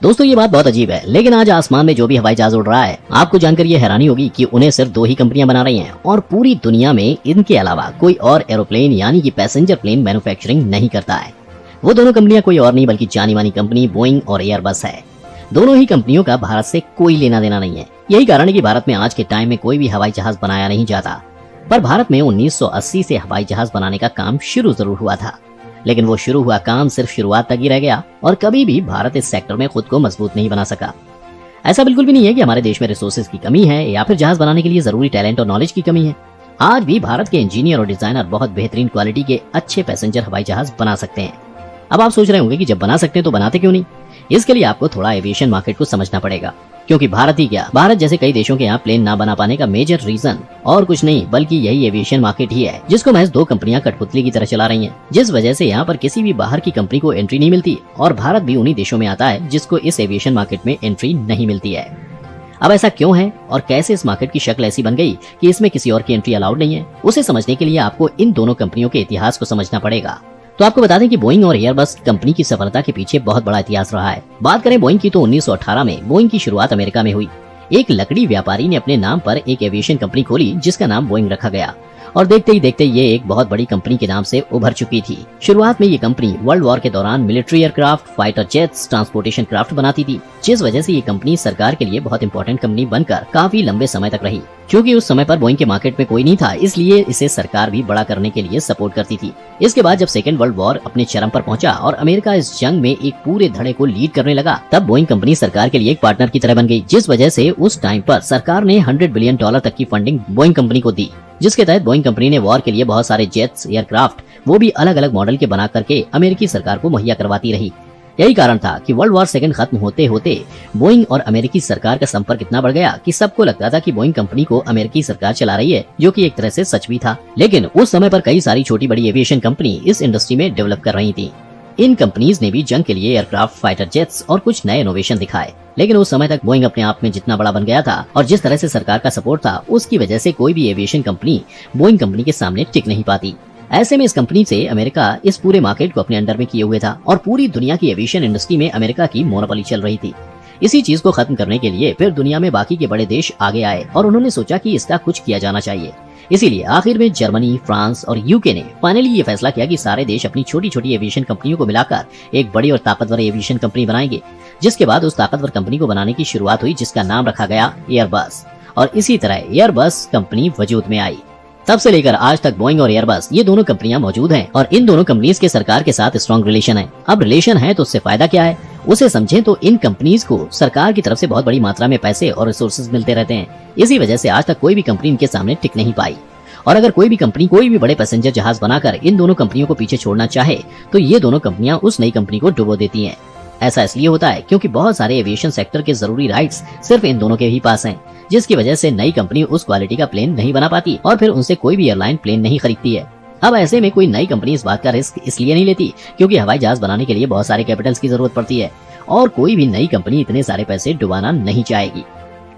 दोस्तों ये बात बहुत अजीब है, लेकिन आज आसमान में जो भी हवाई जहाज उड़ रहा है, आपको जानकर ये हैरानी होगी कि उन्हें सिर्फ दो ही कंपनियां बना रही हैं और पूरी दुनिया में इनके अलावा कोई और एरोप्लेन यानी कि पैसेंजर प्लेन मैन्युफैक्चरिंग नहीं करता है। वो दोनों कंपनियां कोई और नहीं बल्कि जानी मानी कंपनी बोइंग और एयरबस है। दोनों ही कंपनियों का भारत से कोई लेना देना नहीं है। यही कारण है कि भारत में आज के टाइम में कोई भी हवाई जहाज बनाया नहीं जाता। पर भारत में 1980 से हवाई जहाज बनाने का काम शुरू जरूर हुआ था, लेकिन वो शुरू हुआ काम सिर्फ शुरुआत तक ही रह गया और कभी भी भारत इस सेक्टर में खुद को मजबूत नहीं बना सका। ऐसा बिल्कुल भी नहीं है कि हमारे देश में रिसोर्सेज की कमी है या फिर जहाज बनाने के लिए जरूरी टैलेंट और नॉलेज की कमी है। आज भी भारत के इंजीनियर और डिजाइनर बहुत बेहतरीन क्वालिटी के अच्छे पैसेंजर हवाई जहाज बना सकते हैं। अब आप सोच रहे होंगे कि जब बना सकते हैं तो बनाते क्यों नहीं। इसके लिए आपको थोड़ा एविएशन मार्केट को समझना पड़ेगा, क्योंकि भारत ही क्या, भारत जैसे कई देशों के यहाँ प्लेन ना बना पाने का मेजर रीजन और कुछ नहीं बल्कि यही एविएशन मार्केट ही है, जिसको महज दो कंपनियां कठपुतली की तरह चला रही हैं, जिस वजह से यहाँ पर किसी भी बाहर की कंपनी को एंट्री नहीं मिलती और भारत भी उन्हीं देशों में आता है जिसको इस एविएशन मार्केट में एंट्री नहीं मिलती है। अब ऐसा क्यों है और कैसे इस मार्केट की शक्ल ऐसी बन गई कि इसमें किसी और की एंट्री अलाउड नहीं है, उसे समझने के लिए आपको इन दोनों कंपनियों के इतिहास को समझना पड़ेगा। तो आपको बता दें कि बोइंग और एयरबस कंपनी की सफलता के पीछे बहुत बड़ा इतिहास रहा है। बात करें बोइंग की तो 1918 में बोइंग की शुरुआत अमेरिका में हुई। एक लकड़ी व्यापारी ने अपने नाम पर एक एविएशन कंपनी खोली जिसका नाम बोइंग रखा गया और देखते ही देखते ये एक बहुत बड़ी कंपनी के नाम से उभर चुकी थी। शुरुआत में ये कंपनी वर्ल्ड वॉर के दौरान military aircraft, fighter jets, transportation craft बनाती थी, जिस वजह से ये कंपनी सरकार के लिए बहुत इंपॉर्टेंट कंपनी बनकर काफी लंबे समय तक रही। क्योंकि उस समय पर बोइंग के मार्केट में कोई नहीं था, इसलिए इसे सरकार भी बड़ा करने के लिए सपोर्ट करती थी। इसके बाद जब सेकेंड वर्ल्ड वॉर अपने चरम पर पहुंचा और अमेरिका इस जंग में एक पूरे धड़े को लीड करने लगा, तब बोइंग कंपनी सरकार के लिए एक पार्टनर की तरह बन गई, जिस वजह से उस टाइम पर सरकार ने $100 बिलियन तक की फंडिंग बोइंग कंपनी को दी, जिसके तहत बोइंग कंपनी ने वॉर के लिए बहुत सारे जेट्स, एयरक्राफ्ट, वो भी अलग अलग मॉडल के बना करके अमेरिकी सरकार को मुहैया करवाती रही। यही कारण था कि वर्ल्ड वॉर सेकंड खत्म होते होते बोइंग और अमेरिकी सरकार का संपर्क इतना बढ़ गया कि सबको लगता था कि बोइंग कंपनी को अमेरिकी सरकार चला रही है, जो कि एक तरह से सच भी था। लेकिन उस समय पर कई सारी छोटी बड़ी एविएशन कंपनी इस इंडस्ट्री में डेवलप कर रही थी। इन कंपनीज ने भी जंग के लिए एयरक्राफ्ट, फाइटर जेट्स और कुछ नए इनोवेशन दिखाए, लेकिन उस समय तक बोइंग अपने आप में जितना बड़ा बन गया था और जिस तरह से सरकार का सपोर्ट था, उसकी वजह से कोई भी एविएशन कंपनी बोइंग कंपनी के सामने टिक नहीं पाती। ऐसे में इस कंपनी से अमेरिका इस पूरे मार्केट को अपने अंडर में किए हुए था और पूरी दुनिया की एविएशन इंडस्ट्री में अमेरिका की मोनोपोली चल रही थी। इसी चीज को खत्म करने के लिए फिर दुनिया में बाकी के बड़े देश आगे आए और उन्होंने सोचा कि इसका कुछ किया जाना चाहिए। इसीलिए आखिर में जर्मनी, फ्रांस और यूके ने फाइनली ये फैसला किया कि सारे देश अपनी छोटी छोटी एविएशन कंपनियों को मिलाकर एक बड़ी और ताकतवर एविएशन कंपनी बनाएंगे, जिसके बाद उस ताकतवर कंपनी को बनाने की शुरुआत हुई, जिसका नाम रखा गया एयरबस। और इसी तरह एयरबस कंपनी वजूद में आई। तब से लेकर आज तक बोइंग और एयरबस ये दोनों कंपनियां मौजूद हैं और इन दोनों कंपनीज के सरकार के साथ स्ट्रॉन्ग रिलेशन है। अब रिलेशन है तो उससे फायदा क्या है, उसे समझें तो इन कंपनीज को सरकार की तरफ से बहुत बड़ी मात्रा में पैसे और रिसोर्सेज मिलते रहते हैं। इसी वजह से आज तक कोई भी कंपनी इनके सामने टिक नहीं पाई। और अगर कोई भी कंपनी कोई भी बड़े पैसेंजर जहाज बनाकर इन दोनों कंपनियों को पीछे छोड़ना चाहे तो ये दोनों कंपनियां उस नई कंपनी को डुबो देती हैं। ऐसा इसलिए होता है क्योंकि बहुत सारे एविएशन सेक्टर के जरूरी राइट्स सिर्फ इन दोनों के ही पास हैं, जिसकी वजह से नई कंपनी उस क्वालिटी का प्लेन नहीं बना पाती और फिर उनसे कोई भी एयरलाइन प्लेन नहीं खरीदती है। अब ऐसे में कोई नई कंपनी इस बात का रिस्क इसलिए नहीं लेती क्योंकि हवाई जहाज बनाने के लिए बहुत सारे कैपिटल्स की जरूरत पड़ती है और कोई भी नई कंपनी इतने सारे पैसे डुबाना नहीं चाहेगी।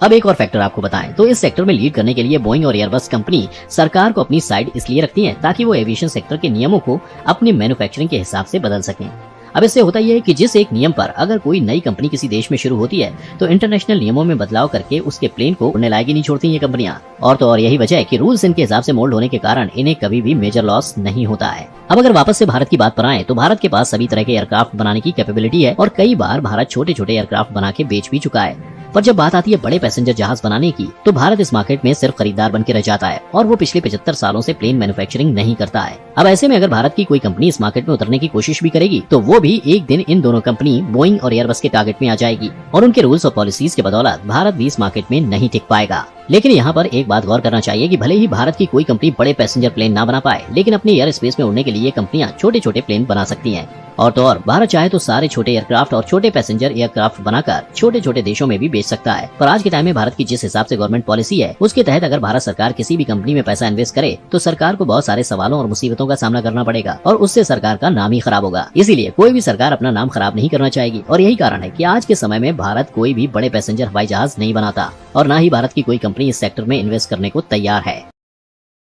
अब एक और फैक्टर आपको बताएं तो इस सेक्टर में लीड करने के लिए बोइंग और एयरबस कंपनी सरकार को अपनी साइड इसलिए रखती है ताकि वो एविएशन सेक्टर के नियमों को अपने मैन्युफैक्चरिंग के हिसाब से बदल सकें। अब इससे होता यह है कि जिस एक नियम पर अगर कोई नई कंपनी किसी देश में शुरू होती है तो इंटरनेशनल नियमों में बदलाव करके उसके प्लेन को उड़ने लायक ही नहीं छोड़ती ये कंपनियां। और तो और यही वजह है कि रूल्स इनके हिसाब से मोल्ड होने के कारण इन्हें कभी भी मेजर लॉस नहीं होता है। अब अगर वापस से भारत की बात पर आए तो भारत के पास सभी तरह के एयरक्राफ्ट बनाने की कैपेबिलिटी है और कई बार भारत छोटे छोटे एयरक्राफ्ट बना के बेच भी चुका है। पर जब बात आती है बड़े पैसेंजर जहाज बनाने की तो भारत इस मार्केट में सिर्फ खरीदार बन के रह जाता है और वो पिछले 75 सालों से प्लेन मैन्युफैक्चरिंग नहीं करता है। अब ऐसे में अगर भारत की कोई कंपनी इस मार्केट में उतरने की कोशिश भी करेगी तो वो भी एक दिन इन दोनों कंपनी बोइंग और एयरबस के टारगेट में आ जाएगी और उनके रूल्स और पॉलिसीज के बदौलत भारत भी इस मार्केट में नहीं टिक पाएगा। लेकिन यहाँ पर एक बात गौर करना चाहिए कि भले ही भारत की कोई कंपनी बड़े पैसेंजर प्लेन ना बना पाए, लेकिन अपने एयर स्पेस में उड़ने के लिए कंपनियां छोटे छोटे प्लेन बना सकती हैं। और तो और भारत चाहे तो सारे छोटे एयरक्राफ्ट और छोटे पैसेंजर एयरक्राफ्ट बनाकर छोटे छोटे देशों में भी बेच सकता है। पर आज के टाइम में भारत की जिस हिसाब से गवर्नमेंट पॉलिसी है उसके तहत अगर भारत सरकार किसी भी कंपनी में पैसा इन्वेस्ट करे तो सरकार को बहुत सारे सवालों और मुसीबतों का सामना करना पड़ेगा और उससे सरकार का नाम ही खराब होगा। इसीलिए कोई भी सरकार अपना नाम खराब नहीं करना चाहेगी और यही कारण है कि आज के समय में भारत कोई भी बड़े पैसेंजर हवाई जहाज नहीं बनाता और न ही भारत की कोई कंपनी इस सेक्टर में इन्वेस्ट करने को तैयार है।